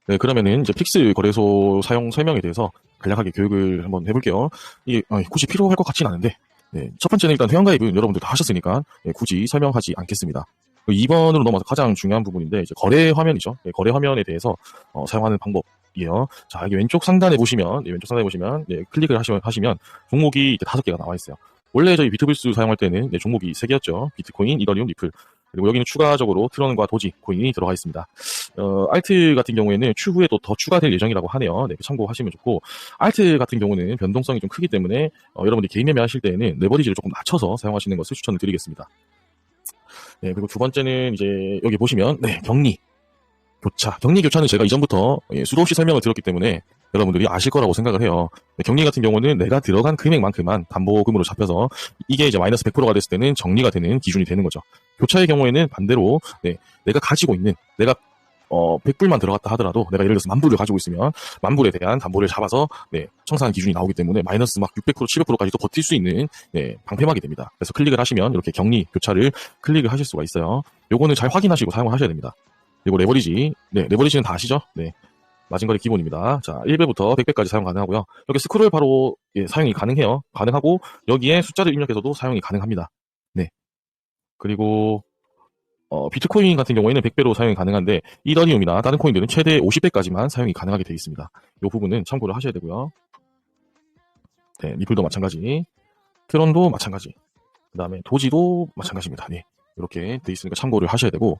네, 그러면은 이제 픽스 거래소 사용 설명에 대해서 간략하게 교육을 한번 해볼게요. 이게 굳이 필요할 것 같진 않은데, 네, 첫 번째는 일단 회원가입은 여러분들 다 하셨으니까 굳이 설명하지 않겠습니다. 2번으로 넘어서 가장 중요한 부분인데 이제 거래 화면이죠. 네, 거래 화면에 대해서 사용하는 방법이에요. 자, 여기 왼쪽 상단에 보시면, 클릭을 하시면 종목이 5개가 나와 있어요. 원래 저희 비트불스 사용할 때는 종목이 3개였죠. 비트코인, 이더리움, 리플. 그리고 여기는 추가적으로 트론과 도지 코인이 들어가 있습니다. 알트 같은 경우에는 추후에 또 더 추가될 예정이라고 하네요. 네, 참고하시면 좋고, 알트 같은 경우는 변동성이 좀 크기 때문에 여러분들이 개인 매매하실 때에는 레버리지를 조금 낮춰서 사용하시는 것을 추천을 드리겠습니다. 네, 그리고 두 번째는 이제 여기 보시면 격리 교차. 격리 교차는 제가 이전부터 수도 없이 설명을 드렸기 때문에 여러분들이 아실 거라고 생각을 해요. 격리 같은 경우는 내가 들어간 금액만큼만 담보금으로 잡혀서 이게 이제 마이너스 100%가 됐을 때는 정리가 되는 기준이 되는 거죠. 교차의 경우에는 반대로 내가 가지고 있는, 내가 100불만 들어갔다 하더라도 내가 예를 들어서 10,000불을 가지고 있으면 10,000불에 대한 담보를 잡아서 청산한 기준이 나오기 때문에 마이너스 막 600%, 700%까지도 버틸 수 있는 방패막이 됩니다. 그래서 클릭을 하시면 이렇게 격리 교차를 클릭을 하실 수가 있어요. 요거는 잘 확인하시고 사용을 하셔야 됩니다. 그리고 레버리지, 레버리지는 다 아시죠? 마진거래 기본입니다. 자, 1배부터 100배까지 사용 가능하고요. 여기 스크롤 바로 사용이 가능해요. 가능하고 여기에 숫자를 입력해서도 사용이 가능합니다. 네. 그리고 비트코인 같은 경우에는 100배로 사용이 가능한데 이더리움이나 다른 코인들은 최대 50배까지만 사용이 가능하게 되어 있습니다. 이 부분은 참고를 하셔야 되고요. 네, 리플도 마찬가지, 트론도 마찬가지, 그 다음에 도지도 마찬가지입니다. 네, 이렇게 되어 있으니까 참고를 하셔야 되고,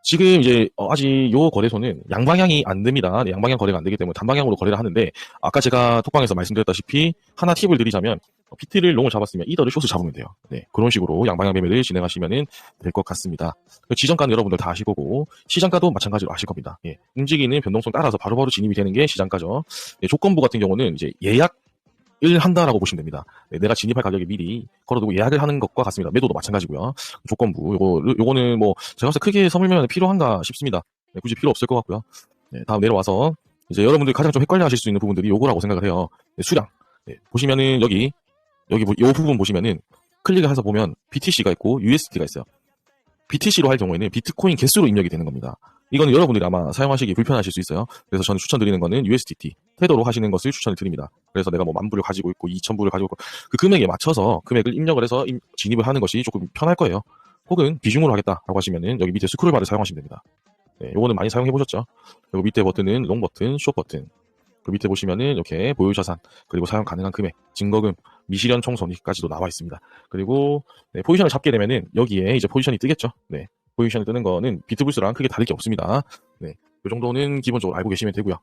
지금 이제 아직 요 거래소는 양방향이 안 됩니다. 네, 양방향 거래가 안 되기 때문에 단방향으로 거래를 하는데, 아까 제가 톡방에서 말씀드렸다시피 하나 팁을 드리자면 비트를 롱을 잡았으면 이더를 숏을 잡으면 돼요. 네, 그런 식으로 양방향 매매를 진행하시면 될 것 같습니다. 지정가는 여러분들 다 아실 거고 시장가도 마찬가지로 아실 겁니다. 예, 움직이는 변동성 따라서 바로바로 진입이 되는 게 시장가죠. 조건부 같은 경우는 이제 예약을 한다라고 보시면 됩니다. 내가 진입할 가격에 미리 걸어두고 예약을 하는 것과 같습니다. 매도도 마찬가지고요. 조건부 요거는 뭐 제가 봤을 때 크게 설명이 필요한가 싶습니다. 굳이 필요 없을 것 같고요. 다음 내려와서 이제 여러분들 가장 좀 헷갈려 하실 수 있는 부분들이 요거라고 생각을 해요. 수량. 보시면은 여기 요 부분 보시면은 클릭을 해서 보면 BTC가 있고 USD가 있어요. BTC로 할 경우에는 비트코인 개수로 입력이 되는 겁니다. 이거는 여러분들이 아마 사용하시기 불편하실 수 있어요. 그래서 저는 추천드리는 거는 USDT, 테더로 하시는 것을 추천을 드립니다. 그래서 내가 뭐 10,000불을 가지고 있고 2,000불을 가지고 있고 그 금액에 맞춰서 금액을 입력을 해서 진입을 하는 것이 조금 편할 거예요. 혹은 비중으로 하겠다라고 하시면은 여기 밑에 스크롤바를 사용하시면 됩니다. 요거는 많이 사용해 보셨죠? 그리고 밑에 버튼은 롱 버튼, 숏 버튼. 그 밑에 보시면은 이렇게 보유자산, 그리고 사용 가능한 금액, 증거금, 미실현 총손익까지도 나와 있습니다. 그리고 포지션을 잡게 되면은 여기에 이제 포지션이 뜨겠죠. 포지션이 뜨는 거는 비트불스랑 크게 다를 게 없습니다. 이 정도는 기본적으로 알고 계시면 되고요.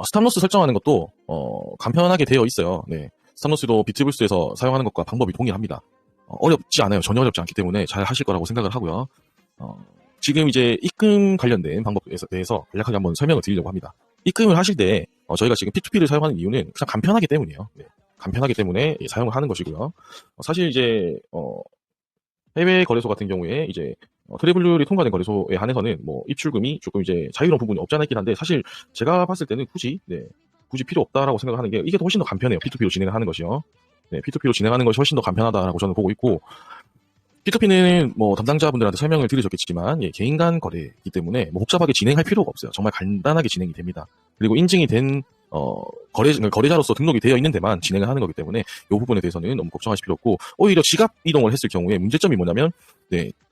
스탑로스 설정하는 것도 간편하게 되어 있어요. 스탑로스도 비트불스에서 사용하는 것과 방법이 동일합니다. 어렵지 않아요. 전혀 어렵지 않기 때문에 잘 하실 거라고 생각을 하고요. 지금 이제 입금 관련된 방법에 대해서 간략하게 한번 설명을 드리려고 합니다. 입금을 하실 때 저희가 지금 P2P를 사용하는 이유는 그냥 간편하기 때문이에요. 간편하기 때문에 사용을 하는 것이고요. 사실 이제 해외 거래소 같은 경우에 이제 트래블률이 통과된 거래소에 한해서는 뭐 입출금이 조금 이제 자유로운 부분이 없지 않아 있긴 한데, 사실 제가 봤을 때는 굳이 필요 없다라고 생각하는 게 이게 훨씬 더 간편해요. P2P로 진행을 하는 것이요. P2P로 진행하는 것이 훨씬 더 간편하다라고 저는 보고 있고, P2P는 뭐 담당자분들한테 설명을 드리셨겠지만 개인 간 거래이기 때문에 뭐 복잡하게 진행할 필요가 없어요. 정말 간단하게 진행이 됩니다. 그리고 인증이 된 거래자로서 등록이 되어 있는 데만 진행을 하는 거기 때문에 이 부분에 대해서는 너무 걱정하실 필요 없고, 오히려 지갑 이동을 했을 경우에 문제점이 뭐냐면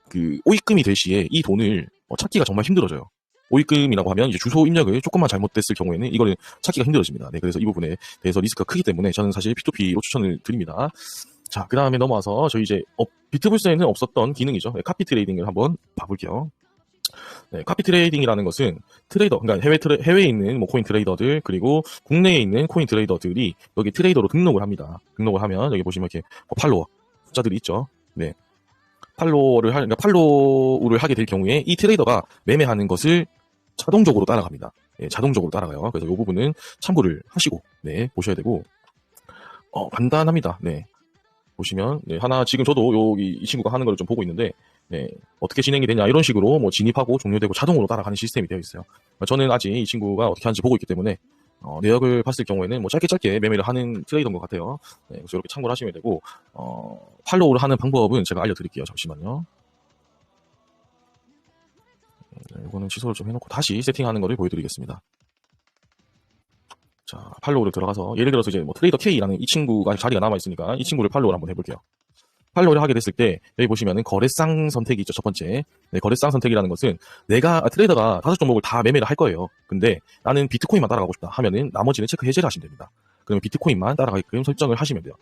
그 오입금이 될 시에 이 돈을 찾기가 정말 힘들어져요. 오입금이라고 하면 이제 주소 입력을 조금만 잘못됐을 경우에는 이거는 찾기가 힘들어집니다. 그래서 이 부분에 대해서 리스크가 크기 때문에 저는 사실 P2P로 추천을 드립니다. 자, 그 다음에 넘어와서 저희 이제 비트불스에는 없었던 기능이죠. 카피 트레이딩을 한번 봐볼게요. 카피 트레이딩이라는 것은 트레이더, 그러니까 해외에 있는 뭐 코인 트레이더들, 그리고 국내에 있는 코인 트레이더들이 여기 트레이더로 등록을 합니다. 등록을 하면 여기 보시면 이렇게 팔로워 숫자들이 있죠. 팔로우를 하게 될 경우에 이 트레이더가 매매하는 것을 자동적으로 따라갑니다. 자동적으로 따라가요. 그래서 이 부분은 참고를 하시고 보셔야 되고, 간단합니다. 보시면 하나 지금 저도 여기 이 친구가 하는 걸 좀 보고 있는데 어떻게 진행이 되냐 이런 식으로 뭐 진입하고 종료되고 자동으로 따라가는 시스템이 되어 있어요. 저는 아직 이 친구가 어떻게 하는지 보고 있기 때문에 내역을 봤을 경우에는 뭐 짧게 매매를 하는 트레이더인 것 같아요. 그래서 이렇게 참고를 하시면 되고, 팔로우를 하는 방법은 제가 알려드릴게요. 잠시만요. 이거는 취소를 좀 해놓고 다시 세팅하는 거를 보여드리겠습니다. 자, 팔로우를 들어가서 예를 들어서 이제 뭐 트레이더 K라는 이 친구가 자리가 남아 있으니까 이 친구를 팔로우를 한번 해볼게요. 팔로우를 하게 됐을 때 여기 보시면은 거래상 선택이 있죠. 첫 번째. 네, 거래상 선택이라는 것은 트레이더가 5종목을 다 매매를 할 거예요. 근데 나는 비트코인만 따라가고 싶다 하면은 나머지는 체크 해제를 하시면 됩니다. 그러면 비트코인만 따라가게끔 설정을 하시면 돼요.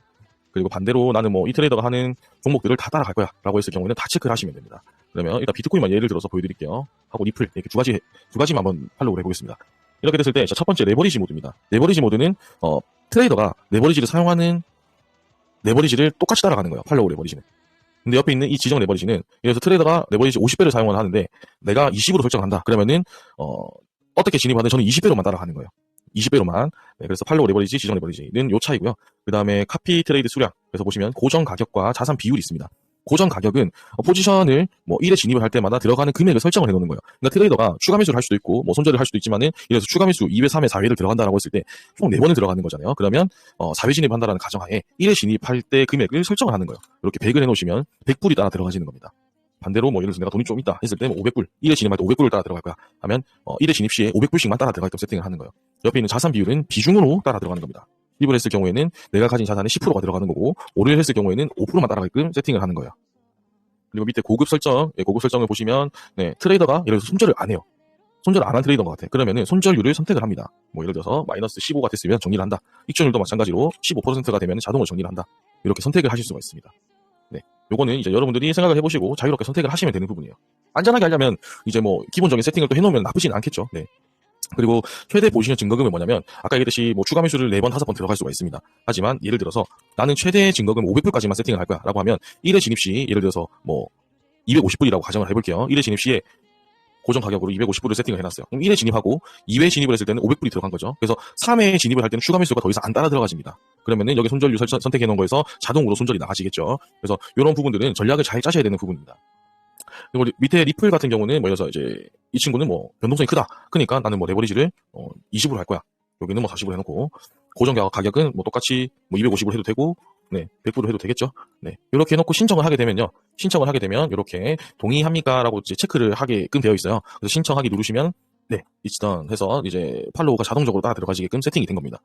그리고 반대로 나는 뭐 이 트레이더가 하는 종목들을 다 따라갈 거야 라고 했을 경우에는 다 체크를 하시면 됩니다. 그러면 일단 비트코인만 예를 들어서 보여드릴게요. 하고 리플 이렇게 두 가지만 한번 팔로우를 해보겠습니다. 이렇게 됐을 때 첫 번째 레버리지 모드입니다. 레버리지 모드는 트레이더가 레버리지를 사용하는 레버리지를 똑같이 따라가는 거예요. 팔로우 레버리지는. 근데 옆에 있는 이 지정 레버리지는 그래서 트레이더가 레버리지 50배를 사용을 하는데 내가 20으로 설정한다. 그러면은 어떻게 진입하든 저는 20배로만 따라가는 거예요. 20배로만. 네, 그래서 팔로우 레버리지, 지정 레버리지는 요 차이고요. 그 다음에 카피 트레이드 수량. 그래서 보시면 고정 가격과 자산 비율이 있습니다. 고정 가격은 포지션을 뭐 1에 진입을 할 때마다 들어가는 금액을 설정을 해놓는 거예요. 그러니까 트레이더가 추가 매수를 할 수도 있고 뭐 손절을 할 수도 있지만은 이래서 추가 매수 2회, 3회, 4회를 들어간다라고 했을 때 총 4번을 들어가는 거잖아요. 그러면 4회 진입한다라는 가정하에 1회 진입할 때 금액을 설정을 하는 거예요. 이렇게 100을 해놓으시면 100불이 따라 들어가지는 겁니다. 반대로 뭐 예를 들어서 내가 돈이 좀 있다 했을 때 500불, 1회 진입할 때 500불을 따라 들어갈 거야 하면 1회 진입 시에 500불씩만 따라 들어가게끔 세팅을 하는 거예요. 옆에 있는 자산 비율은 비중으로 따라 들어가는 겁니다. 입을 했을 경우에는 내가 가진 자산의 10%가 들어가는 거고 오를 했을 경우에는 5%만 따라가게끔 세팅을 하는 거예요. 그리고 밑에 고급 설정, 고급 설정을 보시면 트레이더가 예를 들어서 손절을 안 해요. 손절 안 한 트레이더인 것 같아. 그러면은 손절률을 선택을 합니다. 뭐 예를 들어서 마이너스 15가 됐으면 정리를 한다. 익존율도 마찬가지로 15%가 되면 자동으로 정리를 한다. 이렇게 선택을 하실 수가 있습니다. 네, 요거는 이제 여러분들이 생각을 해보시고 자유롭게 선택을 하시면 되는 부분이에요. 안전하게 하려면 이제 뭐 기본적인 세팅을 또 해놓으면 나쁘진 않겠죠. 네. 그리고 최대 포지션 증거금은 뭐냐면 아까 얘기했듯이 뭐 추가 매수를 4번, 5번 들어갈 수가 있습니다. 하지만 예를 들어서 나는 최대 증거금 500불까지만 세팅을 할 거야 라고 하면 1회 진입 시 예를 들어서 뭐 250불이라고 가정을 해볼게요. 1회 진입 시에 고정 가격으로 250불을 세팅을 해놨어요. 그럼 1회 진입하고 2회 진입을 했을 때는 500불이 들어간 거죠. 그래서 3회 진입을 할 때는 추가 매수가 더 이상 안 따라 들어가집니다. 그러면은 여기 손절률 선택해 놓은 거에서 자동으로 손절이 나가지겠죠. 그래서 이런 부분들은 전략을 잘 짜셔야 되는 부분입니다. 그리고 밑에 리플 같은 경우는 뭐, 이제 이 친구는 뭐 변동성이 크니까 나는 뭐 레버리지를 20으로 할 거야. 여기는 뭐 40으로 해놓고 고정 가격은 뭐 똑같이 뭐 250으로 해도 되고, 네, 100으로 해도 되겠죠. 네, 이렇게 해놓고 신청을 하게 되면 이렇게 동의합니까라고 이제 체크를 하게끔 되어 있어요. 그래서 신청하기 누르시면 네, it's done 해서 이제 팔로우가 자동적으로 따라 들어가지게끔 세팅이 된 겁니다.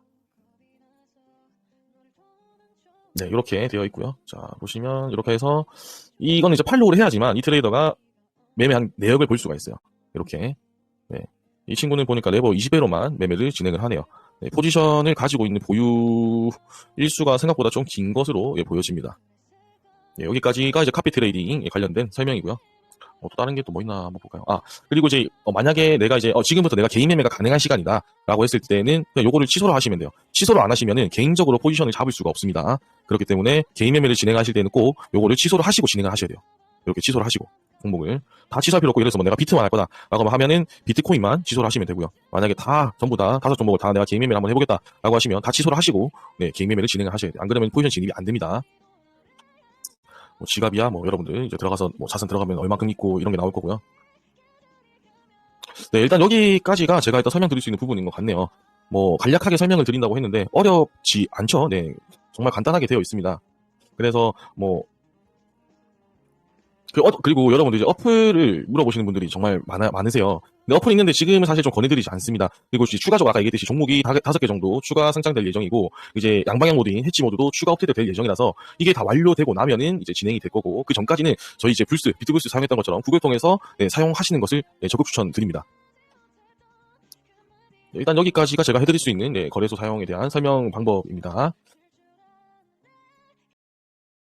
네, 이렇게 되어 있고요. 자, 보시면 이렇게 해서 이거는 이제 팔로우를 해야지만 이 트레이더가 매매한 내역을 볼 수가 있어요. 이렇게. 네. 이 친구는 보니까 레버 20회로만 매매를 진행을 하네요. 네, 포지션을 가지고 있는 보유 일수가 생각보다 좀 긴 것으로 보여집니다. 네, 여기까지가 이제 카피 트레이딩에 관련된 설명이고요. 또 다른 게 또 뭐 있나 한번 볼까요? 그리고 이제 만약에 내가 이제 지금부터 내가 개인 매매가 가능한 시간이다 라고 했을 때는 그냥 요거를 취소를 하시면 돼요. 취소를 안 하시면은 개인적으로 포지션을 잡을 수가 없습니다. 그렇기 때문에 개인 매매를 진행하실 때는 꼭 요거를 취소를 하시고 진행을 하셔야 돼요. 이렇게 취소를 하시고 종목을 다 취소할 필요 없고 예를 들어서 뭐 내가 비트만 할 거다 라고 하면은 비트코인만 취소를 하시면 되고요. 만약에 전부 다 5종목을 다 내가 개인 매매를 한번 해보겠다 라고 하시면 다 취소를 하시고 네, 개인 매매를 진행을 하셔야 돼요. 안 그러면 포지션 진입이 안 됩니다. 뭐 지갑이야 뭐 여러분들 이제 들어가서 뭐 자산 들어가면 얼마큼 있고 이런 게 나올 거고요. 네, 일단 여기까지가 제가 일단 설명드릴 수 있는 부분인 것 같네요. 뭐 간략하게 설명을 드린다고 했는데 어렵지 않죠. 네, 정말 간단하게 되어 있습니다. 그래서 뭐 그리고 여러분들 이제 어플을 물어보시는 분들이 정말 많으세요. 근데 어플이 있는데 지금은 사실 좀 권해드리지 않습니다. 그리고 추가적으로 아까 얘기했듯이 종목이 5개 정도 추가 상장될 예정이고, 이제 양방향 모드인 해치 모드도 추가 업데이트 될 예정이라서 이게 다 완료되고 나면은 이제 진행이 될 거고, 그 전까지는 저희 이제 비트불스 사용했던 것처럼 구글 통해서 사용하시는 것을 적극 추천드립니다. 일단 여기까지가 제가 해드릴 수 있는 거래소 사용에 대한 설명 방법입니다.